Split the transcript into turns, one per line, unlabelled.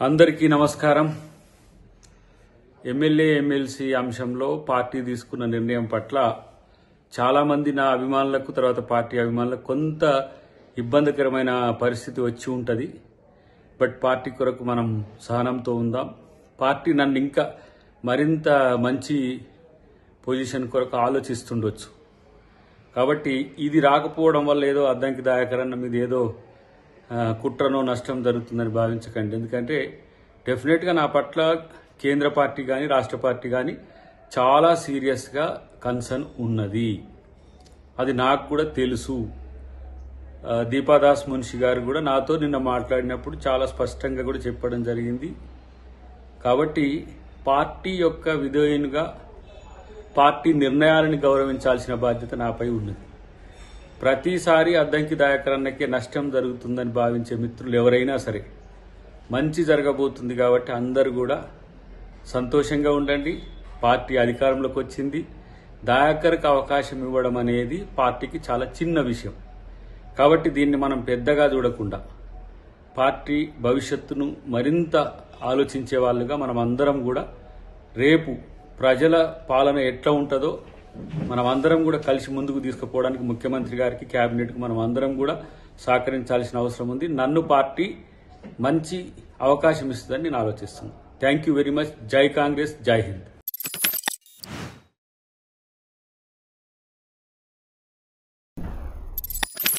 అందరికీ నమస్కారం. MLA MLC అంశంలో పార్టీ తీసుకున్న నిర్ణయం పట్ల చాలా మంది నా అభిమానులకు తర్వాత పార్టీ అభిమానులకు కొంత ఇబ్బందికరమైన పరిస్థితి వచ్చి ఉంటుంది. బట్ పార్టీ కొరకు మనం సహనంతో ఉందాం. పార్టీ నన్ను ఇంకా మరింత మంచి పొజిషన్ కొరకు ఆలోచిస్తుండొచ్చు. కాబట్టి ఇది రాకపోవడం వల్ల ఏదో అద్దంకి దాయకరన్న మీద ఏదో కుట్రనో నష్టం జరుగుతుందని భావించకండి. ఎందుకంటే డెఫినెట్గా నా పట్ల కేంద్ర పార్టీ కానీ రాష్ట్ర పార్టీ కానీ చాలా సీరియస్గా కన్సర్న్ ఉన్నది. అది నాకు కూడా తెలుసు. దీపాదాస్ మున్షి గారు కూడా నాతో నిన్న మాట్లాడినప్పుడు చాలా స్పష్టంగా కూడా చెప్పడం జరిగింది. కాబట్టి పార్టీ యొక్క విధేయునిగా పార్టీ నిర్ణయాలను గౌరవించాల్సిన బాధ్యత నాపై ఉన్నది. ప్రతిసారి అద్దంకి దాయకరన్నకే నష్టం జరుగుతుందని భావించే మిత్రులు ఎవరైనా సరే మంచి జరగబోతుంది కాబట్టి అందరూ కూడా సంతోషంగా ఉండండి. పార్టీ అధికారంలోకి వచ్చింది. దాయకర్కి అవకాశం ఇవ్వడం అనేది పార్టీకి చాలా చిన్న విషయం. కాబట్టి దీన్ని మనం పెద్దగా చూడకుండా పార్టీ భవిష్యత్తును మరింత ఆలోచించే వాళ్ళుగా మనం అందరం కూడా రేపు ప్రజల పాలన ఎట్లా ఉంటుందో మనం అందరం కూడా కలిసి ముందుకు తీసుకుపోవడానికి ముఖ్యమంత్రి గారికి కేబినెట్కి మనం అందరం కూడా సహకరించాల్సిన అవసరం ఉంది. నన్ను పార్టీ మంచి అవకాశం ఇస్తుందని నేను ఆలోచిస్తున్నాను. Thank you very much. జై కాంగ్రెస్, జై హింద్.